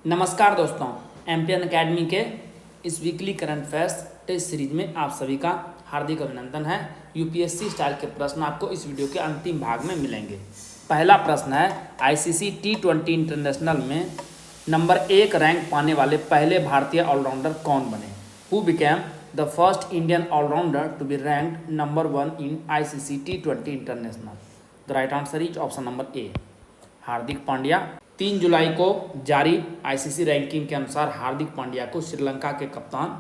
नमस्कार दोस्तों, MPN academy के इस weekly current affairs test series में आप सभी का हार्दिक अभिनंदन है। यूपीएससी स्टाइल के प्रश्न आपको इस वीडियो के अंतिम भाग में मिलेंगे। पहला प्रश्न है, आईसीसी T20 इंटरनेशनल में नंबर 1 रैंक पाने वाले पहले भारतीय ऑलराउंडर कौन बने? Who became the first Indian all rounder to be ranked number 1 in ICC T20 international? The right answer is option number A, Hardik Pandya. 3 जुलाई को जारी आईसीसी रैंकिंग के अनुसार हार्दिक पांड्या को श्रीलंका के कप्तान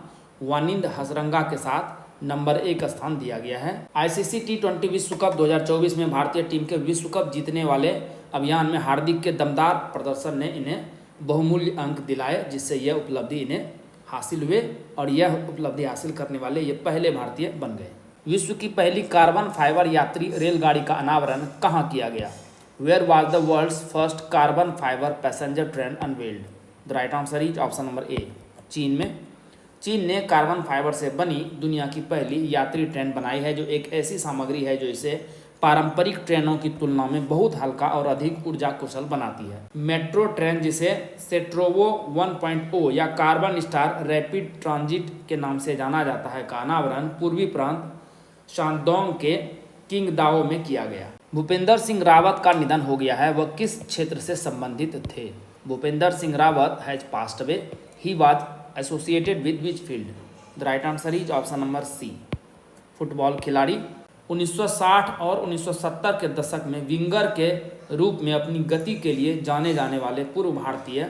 वानिंद हसरंगा के साथ नंबर 1 स्थान दिया गया है। आईसीसी T20 विश्व कप 2024 में भारतीय टीम के विश्व कप जीतने वाले अभियान में हार्दिक के दमदार प्रदर्शन ने इन्हें बहुमूल्य अंक दिलाए, जिससे यह उपलब्धि इन्हें हासिल हुए और यह उपलब्धि हासिल करने वाले ये पहले भारतीय बन गए। विश्व की पहली कार्बन फाइबर यात्री रेलगाड़ी का अनावरण कहाँ किया गया? Where was the world's first carbon fiber passenger train unveiled? The right answer is option number ए, चीन में। चीन ने कार्बन फाइबर से बनी दुनिया की पहली यात्री ट्रेन बनाई है, जो एक ऐसी सामग्री है जो इसे पारंपरिक ट्रेनों की तुलना में बहुत हल्का और अधिक ऊर्जा कुशल बनाती है। मेट्रो ट्रेन, जिसे सेट्रोवो 1.0 या कार्बन स्टार रैपिड ट्रांजिट के नाम से जाना जाता है, का अनावरण पूर्वी प्रांत शांगदोंग के किंगदाओ में किया गया। भूपेंद्र सिंह रावत का निधन हो गया है, वह किस क्षेत्र से संबंधित थे? Bhupendra Singh Rawat has passed away, he was associated with which field? The right answer is option number C, football खिलाड़ी। 1960 और 1970 के दशक में विंगर के रूप में अपनी गति के लिए जाने जाने वाले पूर्व भारतीय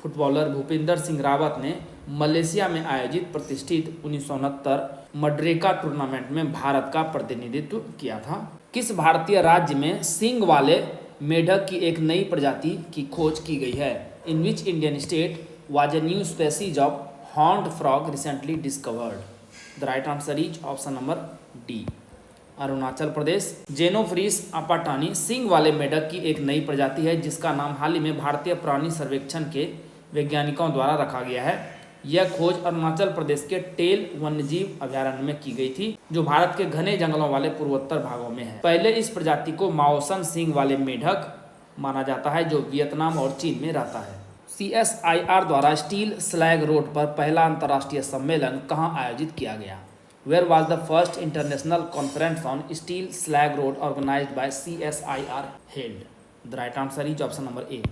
फुटबॉलर भूपेंद्र सिंह रावत ने मलेशिया में आयोजित प्रतिष्ठित 1969 मड्रेका टूर्नामेंट में भारत का प्रतिनिधित्व किया था। किस भारतीय राज्य में सींग वाले मेढक की एक नई प्रजाति की खोज की गई है? In which Indian state was a new species of horned frog recently discovered? The right answer is option number D, Arunachal Pradesh. Xenophrys apatani सींग वाले मेढक की एक नई प्रजाति है, जिसका नाम हाल ही में भारतीय प्राणी सर्वेक्षण के वैज्ञानिकों द्वारा रखा गया है। यह खोज अरुणाचल प्रदेश के टेल वन्यजीव अभयारण्य में की गई थी, जो भारत के घने जंगलों वाले पूर्वोत्तर भागों में है। पहले इस प्रजाति को माओसन सींग वाले मेढक माना जाता है, जो वियतनाम और चीन में रहता है। CSIR द्वारा स्टील स्लैग रोड पर पहला अंतर्राष्ट्रीय सम्मेलन कहाँ आयोजित किया गया? Where was the first international conference on steel slag road organised by CSIR held? The right answer is option number A,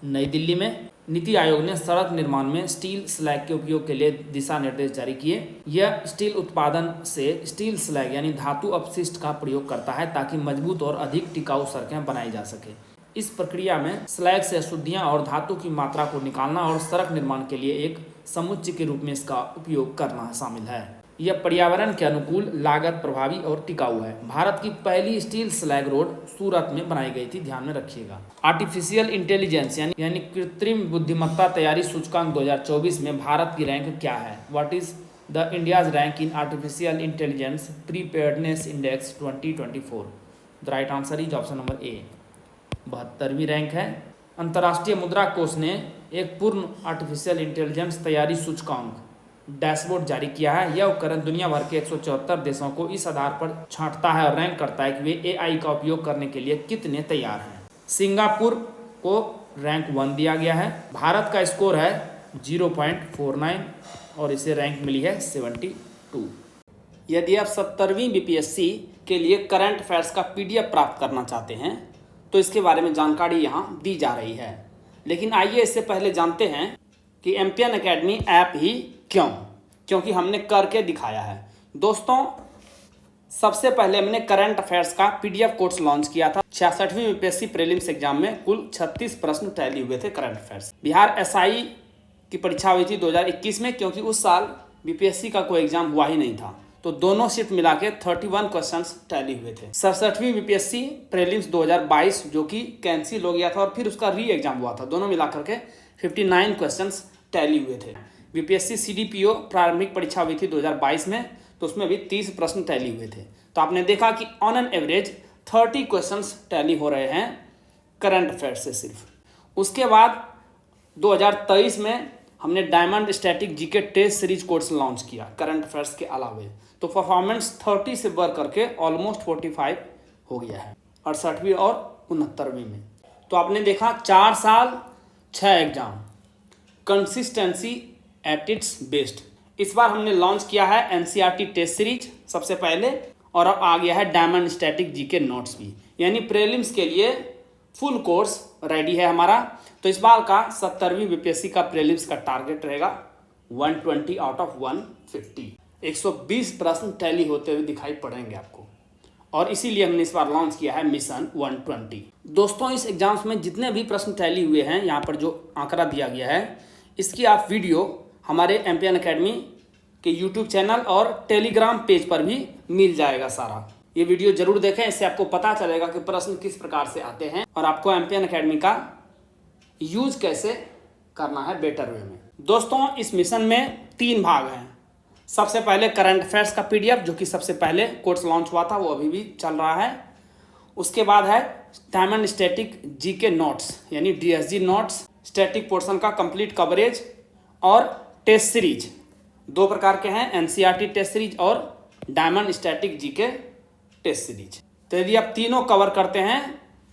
New Delhi में। नीति आयोग ने सड़क निर्माण में स्टील स्लैग के उपयोग के लिए दिशा निर्देश जारी किए। यह स्टील उत्पादन से स्टील स्लैग यानी धातु अपशिष्ट का प्रयोग करता है, ताकि मजबूत और अधिक टिकाऊ सड़कें बनाई जा सके। इस प्रक्रिया में स्लैग से अशुद्धियां और धातु की मात्रा को निकालना और सड़क निर्माण के लिए एक समुच्चय के रूप में इसका उपयोग करना शामिल है। यह पर्यावरण के अनुकूल, लागत प्रभावी और टिकाऊ है। भारत की पहली स्टील स्लैग रोड सूरत में बनाई गई थी, ध्यान में रखिएगा। आर्टिफिशियल इंटेलिजेंस यानी कृत्रिम बुद्धिमत्ता तैयारी सूचकांक 2024 में भारत की रैंक क्या है? What is the India's rank in artificial intelligence preparedness index 2024? The right answer is option number A, 72वीं रैंक है। अंतर्राष्ट्रीय मुद्रा कोष ने एक पूर्ण आर्टिफिशियल इंटेलिजेंस तैयारी सूचकांक डैशबोर्ड जारी किया है। यह उपकरण दुनिया भर के 174 देशों को इस आधार पर छांटता है और रैंक करता है कि वे AI का उपयोग करने के लिए कितने तैयार हैं। सिंगापुर को रैंक 1 दिया गया है। भारत का स्कोर है 0.49 और इसे रैंक मिली है 72। यदि आप 70वीं BPSC के लिए करंट अफेयर्स का PDF प्राप्त करना चाहते हैं तो इसके बारे में जानकारी यहाँ दी जा रही है। लेकिन आइए इससे पहले जानते हैं कि एमपीएन एकेडमी ऐप ही क्यों? क्योंकि हमने करके दिखाया है। दोस्तों, सबसे पहले हमने करंट अफेयर्स का PDF कोर्स लॉन्च किया था। 66वीं BPSC प्रीलिम्स एग्जाम में कुल 36 प्रश्न टैली हुए थे करंट अफेयर्स। बिहार SI की परीक्षा हुई थी 2021 में, क्योंकि उस साल BPSC का कोई एग्जाम हुआ ही नहीं था, तो दोनों शिफ्ट मिला के 31 क्वेश्चन टैली हुए थे। 67वीं BPSC प्रीलिम्स 2022 जो कि कैंसिल हो गया था और फिर उसका री एग्जाम हुआ था, दोनों मिला करके 59 क्वेश्चन टैली हुए थे। BPSC CDPO प्रारंभिक परीक्षा हुई थी 2022 में, तो उसमें भी 30 प्रश्न टैली हुए थे। तो आपने देखा कि on an average 30 questions tally हो रहे हैं करंट अफेयर्स से सिर्फ। उसके बाद 2023 में हमने diamond static GK test series course launch किया करंट अफेयर्स के अलावे, तो परफॉर्मेंस 30 से बढ़ करके ऑलमोस्ट 45 हो गया है 68वीं और 69वीं में। तो आपने देखा 4 साल 6 exam, consistency at its best. इस बार हमने लॉन्च किया है एनसीईआरटी टेस्ट सीरीज सबसे पहले, और अब आ गया है डायमंड स्टैटिक जीके नोट्स भी, यानी प्रीलिम्स के लिए फुल कोर्स रेडी है हमारा। तो इस बार का 70वीं बीपीएससी का प्रीलिम्स का टारगेट रहेगा 120 आउट ऑफ 150। 120 प्रश्न टैली होते हुए दिखाई पड़ेंगे आपको, और इसीलिए हमने इस बार लॉन्च किया है मिशन 120। दोस्तों, इस एग्जाम्स में जितने भी प्रश्न टैली हुए हैं, यहाँ पर जो आंकड़ा दिया गया है, इसकी आप वीडियो हमारे एमपीएन एकेडमी के यूट्यूब चैनल और टेलीग्राम पेज पर भी मिल जाएगा सारा। ये वीडियो जरूर देखें, इससे आपको पता चलेगा कि प्रश्न किस प्रकार से आते हैं और आपको एमपीएन एकेडमी का यूज कैसे करना है बेटर वे में। दोस्तों, इस मिशन में 3 भाग हैं। सबसे पहले करंट अफेयर्स का पीडीएफ, जो कि सबसे पहले कोर्स लॉन्च हुआ था, वो अभी भी चल रहा है। उसके बाद है डायमंड स्टैटिक जीके नोट्स, यानी डीएसजी नोट्स, स्टैटिक पोर्शन का कंप्लीट कवरेज, और टेस्ट सीरीज। 2 प्रकार के हैं, एनसीईआरटी टेस्ट सीरीज और diamond static GK test series. तो यदि आप तीनों कवर करते हैं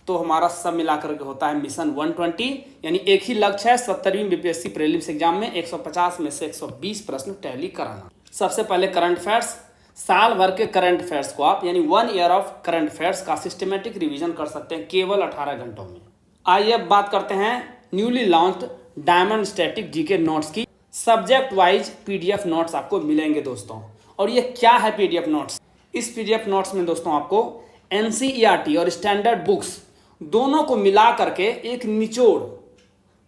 तो हमारा सब मिलाकर के होता है मिशन 120, यानी एक ही लक्ष्य है 70वीं बीपीएससी प्रीलिम्स एग्जाम में 150 में से 120 प्रश्न टैली कराना। सबसे पहले करंट अफेयर्स। साल भर के करंट अफेयर्स को आप, यानी 1 ईयर ऑफ करंट अफेयर्स का सिस्टमेटिक रिवीजन कर सकते हैं केवल 18 घंटों में। आइए अब बात करते हैं newly launched diamond static GK notes की। सब्जेक्ट वाइज पीडीएफ नोट्स आपको मिलेंगे दोस्तों। और ये क्या है पीडीएफ नोट्स? इस पीडीएफ नोट्स में दोस्तों आपको एनसीईआरटी और स्टैंडर्ड बुक्स दोनों को मिला करके एक निचोड़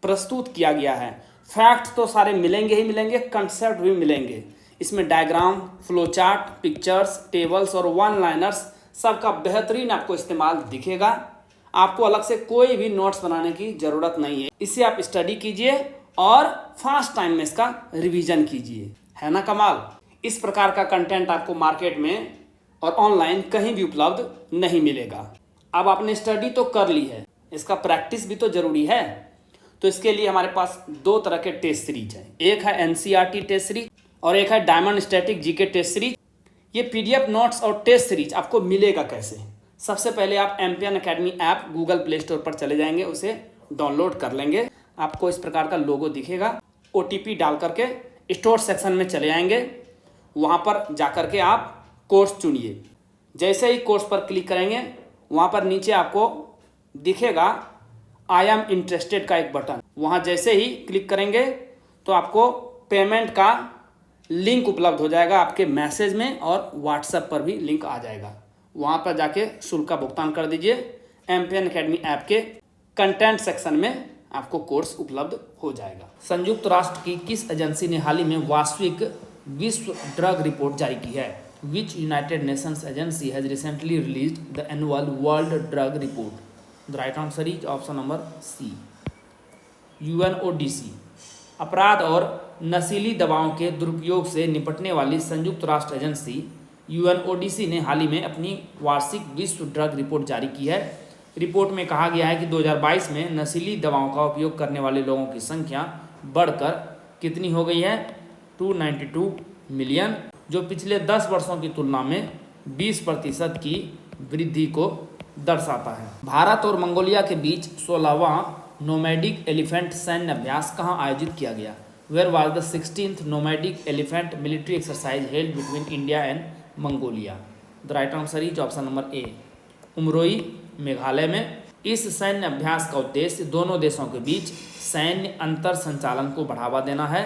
प्रस्तुत किया गया है। फैक्ट्स तो सारे मिलेंगे ही मिलेंगे, कंसेप्ट भी मिलेंगे। इसमें diagram, flow chart, pictures, tables और वन लाइनर्स सबका बेहतरीन आपको इस्तेमाल दिखेगा। आपको अलग से कोई भी नोट्स बनाने की जरूरत नहीं है। इसे आप स्टडी कीजिए और फास्ट टाइम में इसका रिवीजन कीजिए, है ना कमाल। इस प्रकार का कंटेंट आपको मार्केट में और ऑनलाइन कहीं भी उपलब्ध नहीं मिलेगा। अब आपने स्टडी तो कर ली है, इसका प्रैक्टिस भी तो जरूरी है। तो इसके लिए हमारे पास 2 तरह के टेस्ट सीरीज है। एक है एनसीईआरटी टेस्ट सीरीज और एक है diamond static GK test series. ये पीडीएफ नोट्स और टेस्ट सीरीज आपको मिलेगा कैसे? सबसे पहले आप MPN academy app Google Play Store पर चले जाएंगे, उसे डाउनलोड कर लेंगे। आपको इस प्रकार का लोगो दिखेगा। ओटीपी डाल करके स्टोर सेक्शन में चले आएंगे। वहाँ पर जाकर के आप कोर्स चुनिए। जैसे ही कोर्स पर क्लिक करेंगे, वहाँ पर नीचे आपको दिखेगा आई एम इंटरेस्टेड का एक बटन। वहाँ जैसे ही क्लिक करेंगे तो आपको पेमेंट का लिंक उपलब्ध हो जाएगा आपके मैसेज में, और व्हाट्सएप पर भी लिंक आ जाएगा। वहाँ पर जाके शुल्क का भुगतान कर दीजिए। एमपीएन एकेडमी ऐप के कंटेंट सेक्शन में आपको कोर्स उपलब्ध हो जाएगा। संयुक्त राष्ट्र की किस एजेंसी ने हाल ही में वार्षिक विश्व ड्रग रिपोर्ट जारी की है? Which United Nations agency has recently released the annual World Drug Report? The right answer is option number C. UNODC। अपराध और नशीली दवाओं के दुरुपयोग से निपटने वाली संयुक्त राष्ट्र एजेंसी UNODC ने हाल ही में अपनी वार्षिक विश्व ड्रग रिपोर्ट जारी की है। रिपोर्ट में कहा गया है कि 2022 में नशीली दवाओं का उपयोग करने वाले लोगों की संख्या बढ़कर कितनी हो गई है? 292 मिलियन, जो पिछले 10 वर्षों की तुलना में 20% की वृद्धि को दर्शाता है। भारत और मंगोलिया के बीच 16वां नोमैडिक एलिफेंट सैन्य अभ्यास कहाँ आयोजित किया गया? Where was the 16th nomadic elephant military exercise held between India and Mongolia? The right answer is option number A, Umroi, Meghalaya में। इस सैन्य अभ्यास का उद्देश्य दोनों देशों के बीच सैन्य अंतर संचालन को बढ़ावा देना है।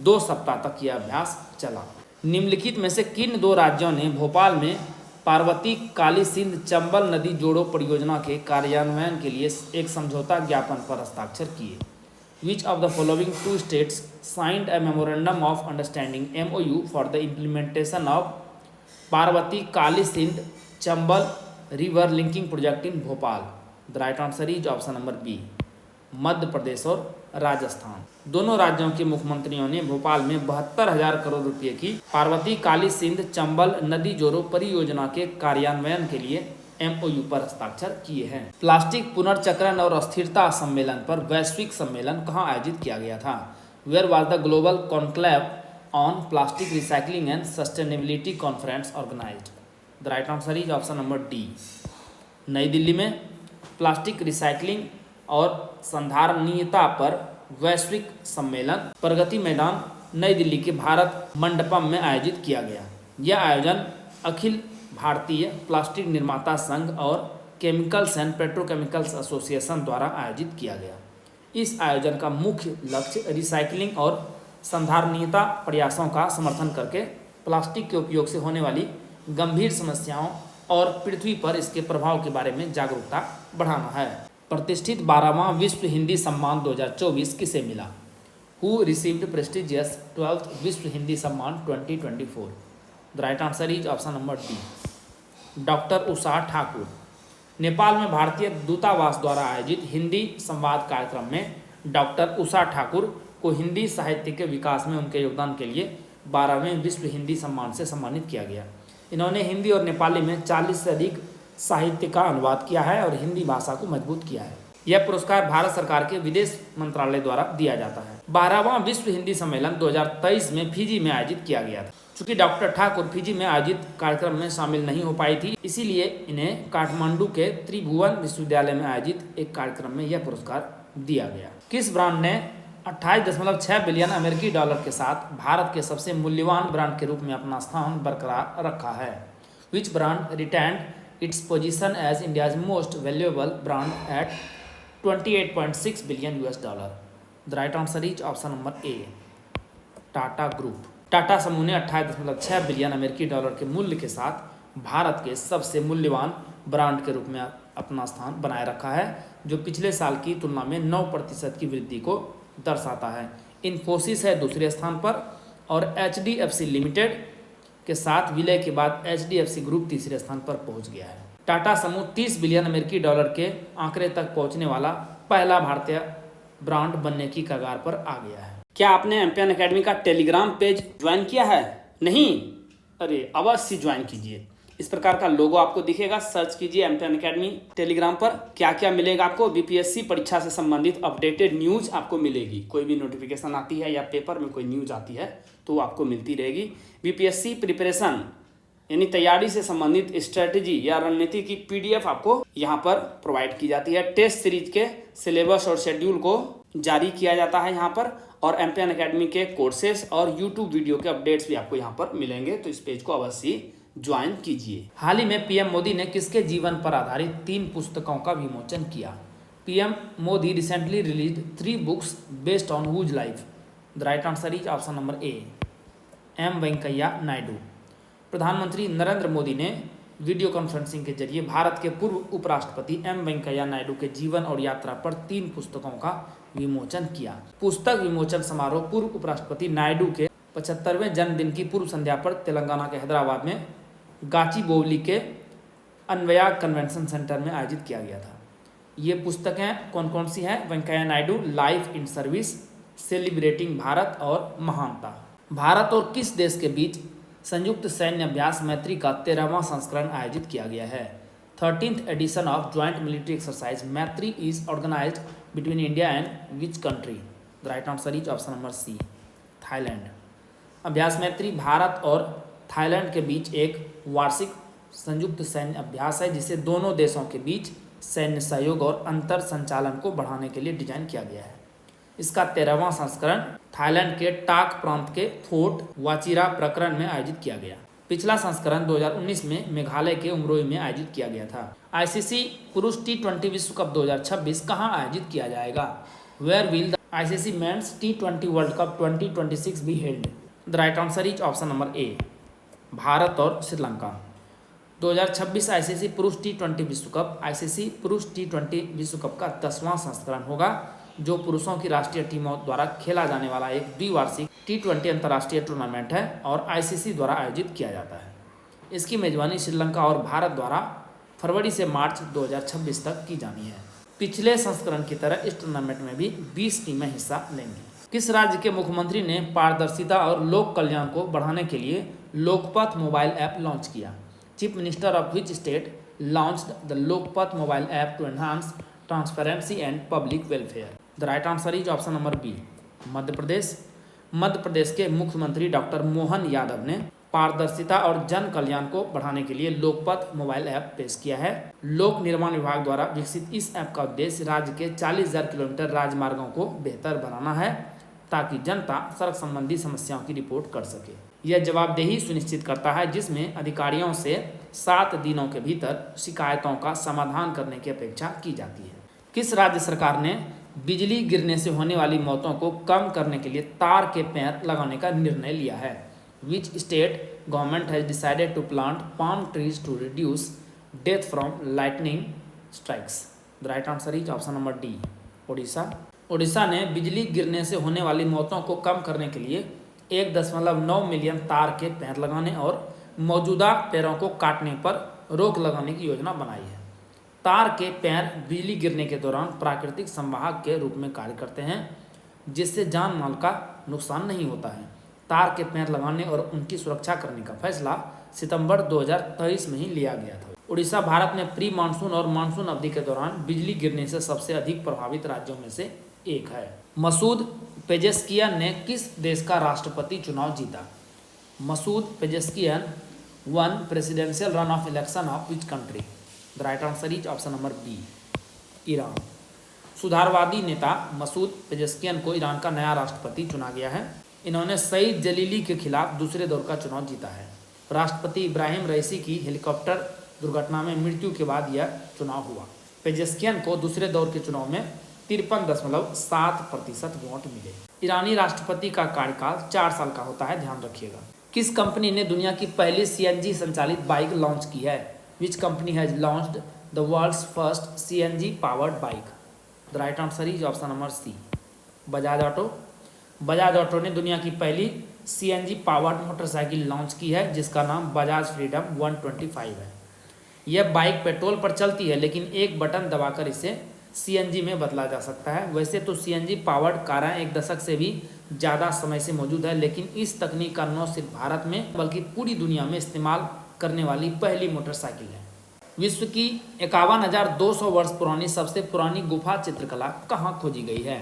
2 सप्ताह तक यह अभ्यास चला। निम्नलिखित में से किन 2 राज्यों ने भोपाल में पार्वती काली सिंध चंबल नदी जोड़ो परियोजना के कार्यान्वयन के लिए एक समझौता ज्ञापन पर हस्ताक्षर किए? Which of the following 2 states signed a memorandum of understanding MOU for the implementation of Parvati Kali Sindh Chambal river linking project in Bhopal? The right answer is option number B, Madhya Pradesh और राजस्थान। दोनों राज्यों के मुख्यमंत्रियों ने भोपाल में 72,000 करोड़ रुपए की पार्वती काली सिंध चंबल नदी जोड़ो परियोजना के कार्यान्वयन के लिए MOU पर हस्ताक्षर किए हैं। प्लास्टिक पुनर्चक्रण और अस्थिरता सम्मेलन पर वैश्विक सम्मेलन कहाँ आयोजित किया गया था? Where was the global conclave on plastic recycling and sustainability conference organised? The right answer is option number D, New Delhi में। प्लास्टिक रिसाइकलिंग और संधारणीयता पर वैश्विक सम्मेलन प्रगति मैदान नई दिल्ली के भारत मंडपम में आयोजित किया गया। यह आयोजन अखिल भारतीय प्लास्टिक निर्माता संघ और केमिकल्स एंड पेट्रोकेमिकल्स एसोसिएशन द्वारा आयोजित किया गया। इस आयोजन का मुख्य लक्ष्य रिसाइकलिंग और संधारणीयता प्रयासों का समर्थन करके प्लास्टिक के उपयोग से होने वाली गंभीर समस्याओं और पृथ्वी पर इसके प्रभाव के बारे में जागरूकता बढ़ाना है। प्रतिष्ठित 12वां विश्व हिंदी सम्मान 2024 किसे मिला? हु रिसीव्ड प्रेस्टिजियस 12th विश्व हिंदी सम्मान 2024? The right answer is option number D, doctor Usha Thakur. Nepal में भारतीय दूतावास द्वारा आयोजित हिंदी संवाद कार्यक्रम में डॉक्टर उषा ठाकुर को हिंदी साहित्य के विकास में उनके योगदान के लिए 12वें विश्व हिंदी सम्मान से सम्मानित किया गया। इन्होंने हिंदी और नेपाली में 40 से अधिक साहित्य का अनुवाद किया है और हिंदी भाषा को मजबूत किया है। यह पुरस्कार भारत सरकार के विदेश मंत्रालय द्वारा दिया जाता है। 12वां विश्व हिंदी सम्मेलन 2023 में फिजी में आयोजित किया गया था। चूंकि डॉक्टर ठाकुर फिजी में आयोजित कार्यक्रम में शामिल नहीं हो पाई थी, इसीलिए इन्हें काठमांडू के त्रिभुवन विश्वविद्यालय में आयोजित एक कार्यक्रम में यह पुरस्कार दिया गया। किस ब्रांड ने 28.6 बिलियन अमेरिकी डॉलर के साथ भारत के सबसे मूल्यवान ब्रांड के रूप में अपना स्थान बरकरार रखा है? Which brand retained its position as India's most valuable brand at 28.6 billion US dollar? The right answer is option number A, Tata group. Tata समूह ने 28.6 बिलियन अमेरिकी डॉलर के मूल्य के साथ भारत के सबसे मूल्यवान ब्रांड के रूप में अपना स्थान बनाए रखा है, जो पिछले साल की तुलना में 9% की वृद्धि को दर्शाता है। इन्फोसिस है दूसरे स्थान पर और HDFC लिमिटेड के साथ विलय के बाद HDFC ग्रुप तीसरे स्थान पर पहुंच गया है। टाटा समूह 30 बिलियन अमेरिकी डॉलर के आंकड़े तक पहुंचने वाला पहला भारतीय ब्रांड बनने की कगार पर आ गया है। क्या आपने एमपीएन एकेडमी का टेलीग्राम पेज ज्वाइन किया है? नहीं? अरे अवश्य ज्वाइन कीजिए। इस प्रकार का लोगो आपको दिखेगा, सर्च कीजिए एमपीएन एकेडमी टेलीग्राम पर। क्या क्या मिलेगा आपको? बीपीएससी परीक्षा से संबंधित अपडेटेड न्यूज आपको मिलेगी। कोई भी नोटिफिकेशन आती है या पेपर में कोई न्यूज आती है तो आपको मिलती रहेगी। बीपीएससी प्रिपरेशन यानी तैयारी से संबंधित स्ट्रेटेजी या रणनीति की PDF आपको यहाँ पर प्रोवाइड की जाती है। टेस्ट सीरीज के सिलेबस और शेड्यूल को जारी किया जाता है यहाँ पर, और एमपीएन एकेडमी के कोर्सेस और यूट्यूब वीडियो के अपडेट्स भी आपको यहाँ पर मिलेंगे, तो इस पेज को अवश्य ज्वाइन कीजिए। हाल ही में पीएम मोदी ने किसके जीवन पर आधारित 3 पुस्तकों का विमोचन किया? PM Modi recently released 3 books based on whose life? The right answer is option number A, M Venkaiah Naidu. प्रधानमंत्री नरेंद्र मोदी ने वीडियो कॉन्फ्रेंसिंग के जरिए भारत के पूर्व उपराष्ट्रपति एम वेंकैया नायडू के जीवन और यात्रा पर 3 पुस्तकों का विमोचन किया। पुस्तक विमोचन समारोह पूर्व उपराष्ट्रपति नायडू के 75वें जन्मदिन की पूर्व संध्या पर तेलंगाना के हैदराबाद में गाचीबोवली के अन्वया कन्वेंशन सेंटर में आयोजित किया गया था। ये पुस्तकें कौन कौन सी हैं? Venkaiah Naidu life in service, celebrating Bharat और महानता। भारत और किस देश के बीच संयुक्त सैन्य अभ्यास मैत्री का 13वां संस्करण आयोजित किया गया है? 13th edition of joint military exercise Maitree is organised between India and which country? The right answer is option number C, Thailand. अभ्यास मैत्री भारत और थाईलैंड के बीच एक वार्षिक संयुक्त सैन्य अभ्यास है, जिसे दोनों देशों के बीच सैन्य सहयोग और अंतर संचालन को बढ़ाने के लिए डिजाइन किया गया है। इसका 13वां संस्करण थाईलैंड के टाक प्रांत के फोर्ट वाचिरा प्रकरण में आयोजित किया गया। पिछला संस्करण 2019 में मेघालय के उमरोई में आयोजित किया गया था। आईसीसी पुरुष T20 विश्व कप 2026 कहां आयोजित किया जाएगा? Where will the ICC men's T20 world cup 2026 be held? The right answer is option number A, Bharat और श्रीलंका। 2026 आईसीसी पुरुष T20 विश्व कप आईसीसी पुरुष T20 विश्व कप का 10वां संस्करण होगा, जो पुरुषों की राष्ट्रीय टीमों द्वारा खेला जाने वाला एक द्विवार्षिक T20 अंतर्राष्ट्रीय टूर्नामेंट है और आईसीसी द्वारा आयोजित किया जाता है। इसकी मेजबानी श्रीलंका और भारत द्वारा फरवरी से मार्च 2026 तक की जानी है। पिछले संस्करण की तरह इस टूर्नामेंट में भी 20 टीमें हिस्सा लेंगी। किस राज्य के मुख्यमंत्री ने पारदर्शिता और लोक कल्याण को बढ़ाने के लिए लोकपथ मोबाइल ऐप लॉन्च किया? Chief minister of which state launched the Lokpath mobile app to enhance transparency and public welfare? The right answer is option number B, Madhya Pradesh. Madhya Pradesh के मुख्यमंत्री डॉक्टर मोहन यादव ने पारदर्शिता और जन कल्याण को बढ़ाने के लिए लोकपथ मोबाइल ऐप पेश किया है। लोक निर्माण विभाग द्वारा विकसित इस ऐप का उद्देश्य राज्य के 40,000 किलोमीटर राजमार्गों को बेहतर बनाना है ताकि जनता सड़क संबंधी समस्याओं की रिपोर्ट कर सके। यह जवाबदेही सुनिश्चित करता है जिसमें अधिकारियों से 7 दिनों के भीतर शिकायतों का समाधान करने की अपेक्षा की जाती है। किस राज्य सरकार ने बिजली गिरने से होने वाली मौतों को कम करने के लिए तार के पेड़ लगाने का निर्णय लिया है? Which state government has decided to plant palm trees to reduce death from lightning strikes? The right answer is option number D. Odisha. Odisha ने बिजली गिरने से होने वाली मौतों को कम करने के लिए 1.9 मिलियन तार के पेड़ लगाने और मौजूदा पेड़ों को काटने पर रोक लगाने की योजना बनाई है। तार के पेड़ बिजली गिरने के दौरान प्राकृतिक संवाहक के रूप में कार्य करते हैं जिससे जान माल का नुकसान नहीं होता है। तार के पेड़ लगाने और उनकी सुरक्षा करने का फैसला सितंबर 2023 में ही लिया गया था। उड़ीसा भारत में प्री मानसून और मानसून अवधि के दौरान बिजली गिरने से सबसे अधिक प्रभावित राज्यों में से एक है। मसूद पेजेस्कियन ने किस देश का राष्ट्रपति चुनाव जीता? Masoud Pezeshkian won presidential run off election of which country? The right answer is option number B, Iran. सुधारवादी नेता मसूद पेजेस्कियन को ईरान का नया राष्ट्रपति चुना गया है। इन्होंने सईद जलीली के खिलाफ दूसरे दौर का चुनाव जीता है। राष्ट्रपति इब्राहिम रईसी की हेलीकॉप्टर दुर्घटना में मृत्यु के बाद यह चुनाव हुआ। पेजेस्कियन को दूसरे दौर के चुनाव में 53.7% वोट मिले। ईरानी राष्ट्रपति का कार्यकाल 4 साल का होता है, ध्यान रखिएगा। किस कंपनी ने दुनिया की पहली CNG संचालित बाइक लॉन्च की है? Which company has launched the world's first CNG powered bike? The right answer is option number C, Bajaj auto. Bajaj auto ने दुनिया की पहली CNG पावर्ड मोटरसाइकिल लॉन्च की है जिसका नाम बजाज फ्रीडम 125 है। यह बाइक पेट्रोल पर चलती है लेकिन एक बटन दबाकर इसे CNG में बदला जा सकता है। वैसे तो CNG पावर्ड कारें एक दशक से भी ज़्यादा समय से मौजूद है, लेकिन इस तकनीक का न सिर्फ भारत में बल्कि पूरी दुनिया में इस्तेमाल करने वाली पहली मोटरसाइकिल है। विश्व की 51,200 वर्ष पुरानी सबसे पुरानी गुफा चित्रकला कहाँ खोजी गई है?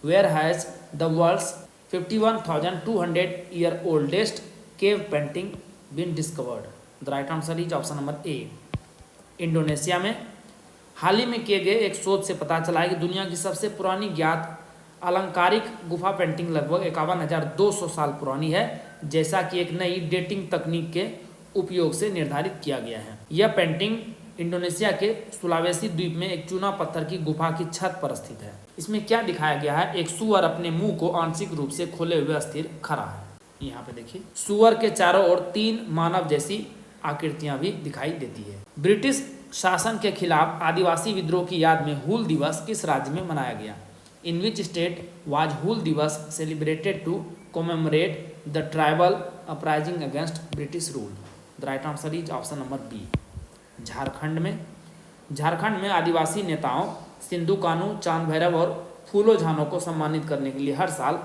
Where has the world's 51,200 year oldest cave painting been discovered? The right answer is option number A, Indonesia में। हाल ही में किए गए एक शोध से पता चला है कि दुनिया की सबसे पुरानी ज्ञात अलंकारिक गुफा पेंटिंग लगभग 51,200 साल पुरानी है, जैसा कि एक नई डेटिंग तकनीक के उपयोग से निर्धारित किया गया है। यह पेंटिंग इंडोनेशिया के सुलावेसी द्वीप में एक चूना पत्थर की गुफा की छत पर स्थित है। इसमें क्या दिखाया गया है? एक सुअर अपने मुंह को आंशिक रूप से खोले हुए स्थिर खड़ा है। यहाँ पे देखिए, सुअर के चारों ओर 3 मानव जैसी आकृतियां भी दिखाई देती है। ब्रिटिश शासन के खिलाफ आदिवासी विद्रोह की याद में हूल दिवस किस राज्य में मनाया गया? इन which state was Hul Diwas celebrated to commemorate the tribal uprising against British rule? The right answer is option number B, Jharkhand में। झारखंड में आदिवासी नेताओं सिंधु कान्हू, चांद भैरव और फूलो झानो को सम्मानित करने के लिए हर साल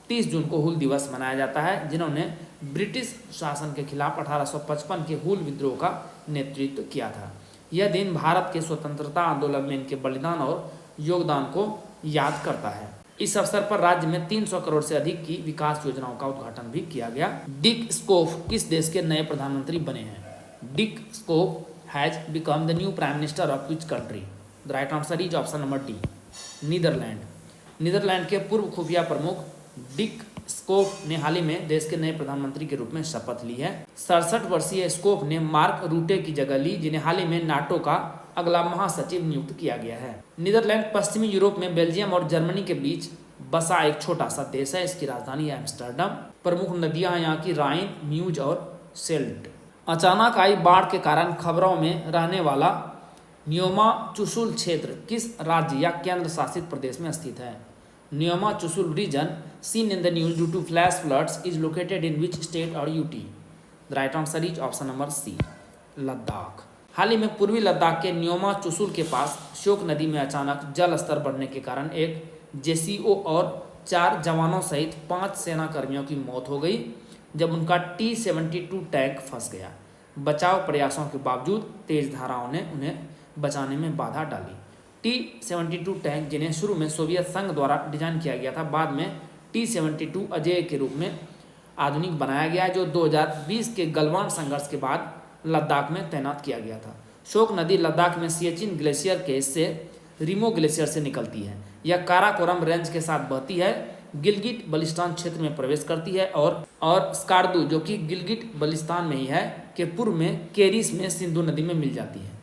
30 जून को हूल दिवस मनाया जाता है, जिन्होंने ब्रिटिश शासन के खिलाफ 1855 के हूल विद्रोह का नेतृत्व किया था। यह दिन भारत के स्वतंत्रता आंदोलन में इनके बलिदान और योगदान को याद करता है। इस अवसर पर राज्य में 300 करोड़ से अधिक की विकास योजनाओं का उद्घाटन भी किया गया। डिक स्कोफ किस देश के नए प्रधानमंत्री बने हैं? Dick Schoof has become the new prime minister of which country? The right answer is option number D, Netherlands. Netherlands के पूर्व खुफिया प्रमुख डिक स्कोफ ने हाल ही में देश के नए प्रधानमंत्री के रूप में शपथ ली है। 67 वर्षीय स्कोफ ने मार्क रूटे की जगह ली, जिन्हें हाल ही में नाटो का अगला महासचिव नियुक्त किया गया है। नीदरलैंड पश्चिमी यूरोप में बेल्जियम और जर्मनी के बीच बसा एक छोटा सा देश है। इसकी राजधानी है एम्स्टर्डम। प्रमुख नदियां यहाँ की राइन, म्यूज और सेल्ट। अचानक आई बाढ़ के कारण खबरों में रहने वाला न्योमा चुशुल क्षेत्र किस राज्य या केंद्र शासित प्रदेश में स्थित है? Nyoma Chushul region seen in the news due to flash floods is located in which state or UT? The right answer is option number C, Ladakh. हाल ही में पूर्वी लद्दाख के न्योमा चुशुल के पास श्योक नदी में अचानक जल स्तर बढ़ने के कारण एक JCO और 4 जवानों सहित 5 सेना कर्मियों की मौत हो गई जब उनका T-72 टैंक फंस गया। बचाव प्रयासों के बावजूद तेज धाराओं ने उन्हें बचाने में बाधा डाली। T-72 टैंक, जिन्हें शुरू में सोवियत संघ द्वारा डिजाइन किया गया था, बाद में T-72 अजेय के रूप में आधुनिक बनाया गया है, जो 2020 के गलवान संघर्ष के बाद लद्दाख में तैनात किया गया था। शोक नदी लद्दाख में सियाचिन ग्लेशियर के हिस्से रिमो ग्लेशियर से निकलती है। यह काराकोरम रेंज के साथ बहती है, गिलगिट बल्टिस्तान क्षेत्र में प्रवेश करती है और स्कार्दू, जो कि गिलगिट बल्टिस्तान में ही है, के पूर्व में केरिस में सिंधु नदी में मिल जाती है।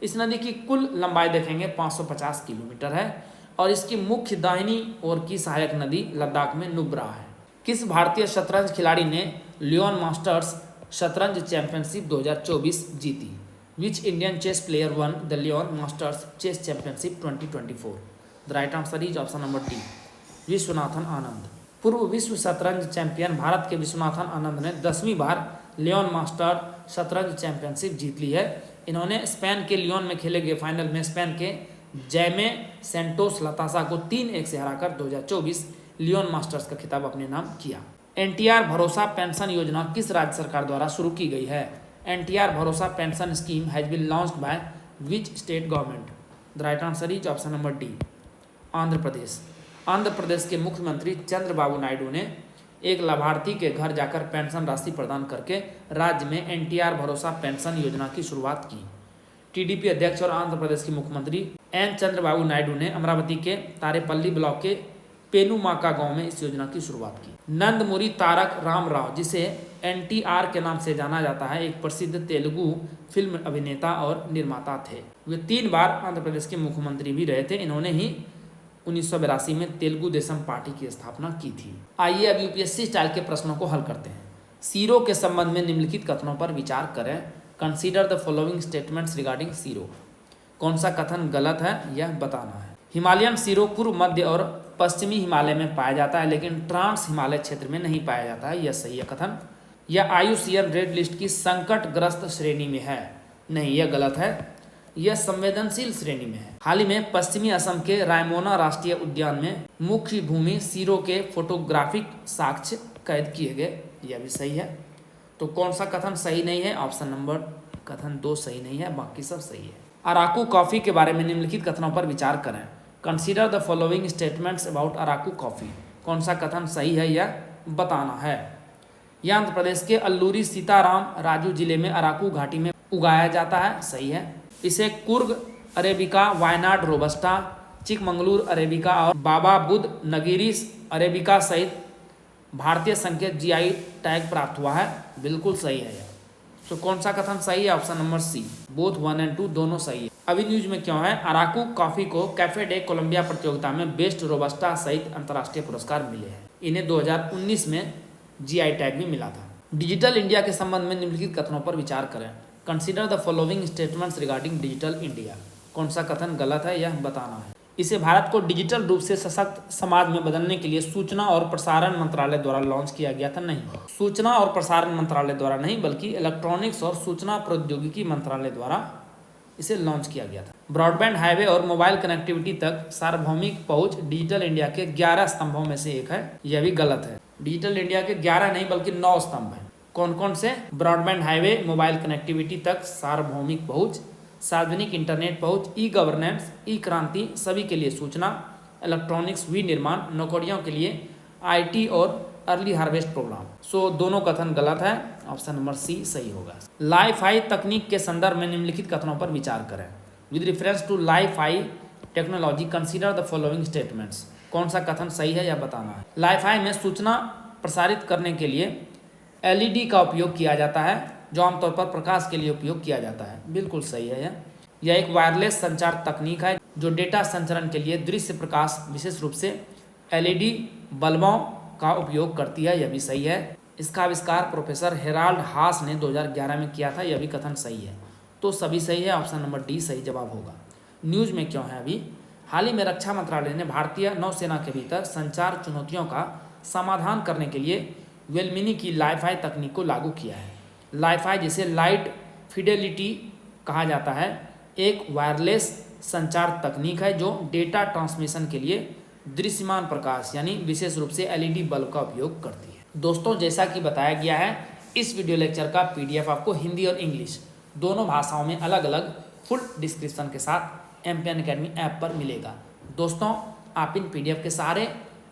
इस नदी की कुल लंबाई देखेंगे 550 किलोमीटर है और इसकी मुख्य दाहिनी ओर की सहायक नदी लद्दाख में नुब्रा है। किस भारतीय शतरंज खिलाड़ी ने लियोन मास्टर्स शतरंज चैंपियनशिप 2024 जीती? Which Indian chess player won the Leon Masters chess championship 2024? The right answer is option number D, Viswanathan Anand. पूर्व विश्व शतरंज चैंपियन भारत के विश्वनाथन आनंद ने 10वीं बार लियोन मास्टर शतरंज चैंपियनशिप जीत ली है। इन्होंने स्पेन के लियोन में खेले गए फाइनल में स्पेन के जैमे सेंटोस लतासा को 3-1 से हराकर 2024 लियोन मास्टर्स का खिताब अपने नाम किया। एनटीआर भरोसा पेंशन योजना किस राज्य सरकार द्वारा शुरू की गई है? NTR Bharosa pension scheme has been launched by which state government? The right answer is option number D, Andhra Pradesh. Andhra Pradesh के मुख्यमंत्री चंद्रबाबू नायडू ने एक लाभार्थी के घर जाकर पेंशन राशि प्रदान करके राज्य में एनटीआर भरोसा पेंशन योजना की शुरुआत की। टीडीपी अध्यक्ष और आंध्र प्रदेश के मुख्यमंत्री एन चंद्रबाबू नायडू ने अमरावती के तारेपल्ली ब्लॉक के पेनुमाका गांव में इस योजना की शुरुआत की। नंदमुरी तारक रामराव, जिसे एनटीआर के नाम से जाना जाता है, एक प्रसिद्ध तेलुगु फिल्म अभिनेता और निर्माता थे। वे 3 बार आंध्र प्रदेश के मुख्यमंत्री भी रहे थे। इन्होंने ही 1982 में तेलुगु देशम पार्टी की स्थापना की थी। आइए अब यूपीएससी स्टाइल के प्रश्नों को हल करते हैं। सीरो के संबंध में निम्नलिखित कथनों पर विचार करें। Consider the following statements regarding SIRO. कौन सा कथन गलत है यह बताना है। हिमालयन सीरो पूर्व, मध्य और पश्चिमी हिमालय में पाया जाता है, लेकिन ट्रांस हिमालय क्षेत्र में नहीं पाया जाता है, यह सही है कथन। यह IUCN रेड लिस्ट की संकटग्रस्त श्रेणी में है, नहीं यह गलत है, यह संवेदनशील श्रेणी में है। हाल ही में पश्चिमी असम के रायमोना राष्ट्रीय उद्यान में मुख्य भूमि सीरो के फोटोग्राफिक साक्ष्य कैद किए गए, यह भी सही है। तो कौन सा कथन सही नहीं है? ऑप्शन नंबर कथन 2 सही नहीं है, बाकी सब सही है। अराकू कॉफी के बारे में निम्नलिखित कथनों पर विचार करें। Consider the following statements about Araku coffee. कौन सा कथन सही है यह बताना है। यह आंध्र प्रदेश के अल्लूरी सीताराम राजू जिले में अराकू घाटी में उगाया जाता है, सही है। इसे Coorg arabica, Wayanad robusta, Chikmagalur arabica और बाबा बुध नगीरीस अरेबिका सहित भारतीय संकेत GI टैग प्राप्त हुआ है, बिल्कुल सही है यह। तो कौन सा कथन सही है? ऑप्शन नंबर सी, बोथ 1 और 2 दोनों सही है। अभी न्यूज में क्यों है? अराकू कॉफी को कैफे डे कोलंबिया प्रतियोगिता में बेस्ट रोबस्टा सहित अंतर्राष्ट्रीय पुरस्कार मिले हैं। इन्हें 2019 में GI टैग भी मिला था। डिजिटल इंडिया के संबंध में निम्नलिखित कथनों पर विचार करें। Consider the following statements regarding digital India. कौन सा कथन गलत है यह बताना है। इसे भारत को डिजिटल रूप से सशक्त समाज में बदलने के लिए सूचना और प्रसारण मंत्रालय द्वारा लॉन्च किया गया था। नहीं, सूचना और प्रसारण मंत्रालय द्वारा नहीं, बल्कि इलेक्ट्रॉनिक्स और सूचना प्रौद्योगिकी मंत्रालय द्वारा इसे लॉन्च किया गया था। ब्रॉडबैंड, हाईवे और मोबाइल कनेक्टिविटी तक सार्वभौमिक पहुंच डिजिटल इंडिया के 11 स्तंभों में से एक है, यह भी गलत है। डिजिटल इंडिया के 11 नहीं बल्कि 9 स्तंभ हैं। कौन कौन से? ब्रॉडबैंड, हाईवे, मोबाइल कनेक्टिविटी तक सार्वभौमिक पहुंच, सार्वजनिक इंटरनेट पहुंच, ई गवर्नेंस, ई क्रांति, सभी के लिए सूचना, इलेक्ट्रॉनिक्स, विनिर्माण, नौकरियों के लिए IT और अर्ली हार्वेस्ट प्रोग्राम। सो दोनों कथन गलत है, ऑप्शन नंबर सी सही होगा। लाइफाई तकनीक के संदर्भ में निम्नलिखित कथनों पर विचार करें। With reference to LiFi technology consider the following statements. कौन सा कथन सही है यह बताना है। लाइफाई में सूचना प्रसारित करने के लिए LED का उपयोग किया जाता है, जो आमतौर पर प्रकाश के लिए उपयोग किया जाता है, बिल्कुल सही है यह एक वायरलेस संचार तकनीक है जो डेटा संचरण के लिए दृश्य प्रकाश, विशेष रूप से LED बल्बों का उपयोग करती है, यह भी सही है। इसका आविष्कार प्रोफेसर हेराल्ड हास ने 2011 में किया था, यह भी कथन सही है। तो सभी सही है, ऑप्शन नंबर डी सही जवाब होगा। न्यूज में क्यों है अभी? हाल ही में रक्षा मंत्रालय ने भारतीय नौसेना के भीतर संचार चुनौतियों का समाधान करने के लिए वेलमिनी की लाइफाई तकनीक को लागू किया है। लाइफाई, जिसे लाइट फिडेलिटी कहा जाता है, एक वायरलेस संचार तकनीक है जो डेटा ट्रांसमिशन के लिए दृश्यमान प्रकाश यानी विशेष रूप से LED बल्ब का उपयोग करती है। दोस्तों, जैसा कि बताया गया है, इस वीडियो लेक्चर का PDF आपको हिंदी और इंग्लिश दोनों भाषाओं में अलग अलग फुल डिस्क्रिप्शन के साथ MPN Academy ऐप पर मिलेगा। दोस्तों, आप इन PDF के सारे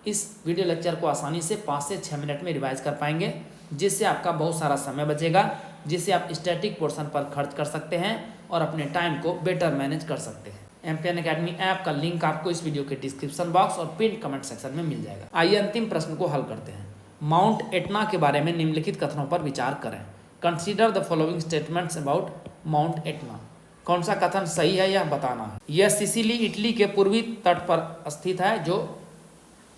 इस वीडियो लेक्चर को आसानी से 5 से 6 मिनट में रिवाइज कर पाएंगे, जिससे आपका बहुत सारा समय बचेगा, जिससे आप स्टैटिक पोर्शन पर खर्च कर सकते हैं और अपने टाइम को बेटर मैनेज कर सकते हैं। एमपीएन अकेडमी ऐप का लिंक आपको इस वीडियो के डिस्क्रिप्शन बॉक्स और पिन कमेंट सेक्शन में मिल जाएगा। आइए अंतिम प्रश्न को हल करते हैं। माउंट एटना के बारे में निम्नलिखित कथनों पर विचार करें। Consider the following statements about mount Etna. कौन सा कथन सही है यह बताना है। यह सिसिली इटली के पूर्वी तट पर स्थित है, जो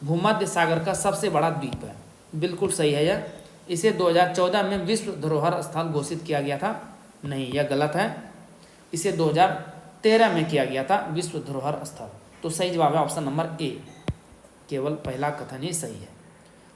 भूमध्य सागर का सबसे बड़ा द्वीप है। बिल्कुल सही है यह। इसे 2014 में विश्व धरोहर स्थल घोषित किया गया था। नहीं, यह गलत है। इसे 2013 में किया गया था विश्व धरोहर स्थल। तो सही जवाब है ऑप्शन नंबर ए, केवल पहला कथन ही सही है।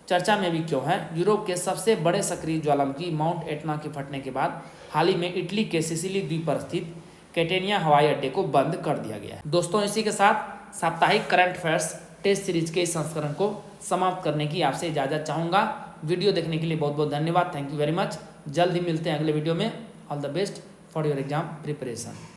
चर्चा में भी क्यों है। यूरोप के सबसे बड़े सक्रिय ज्वालामुखी माउंट एटना के फटने के बाद हाल ही में इटली के सिसिली द्वीप पर स्थित कैटेनिया हवाई अड्डे को बंद कर दिया गया है। दोस्तों, इसी के साथ साप्ताहिक करंट अफेयर्स टेस्ट सीरीज के इस संस्करण को समाप्त करने की आपसे इजाज़त चाहूँगा। वीडियो देखने के लिए बहुत बहुत धन्यवाद। Thank you very much. जल्द ही मिलते हैं अगले वीडियो में। All the best for your exam preparation.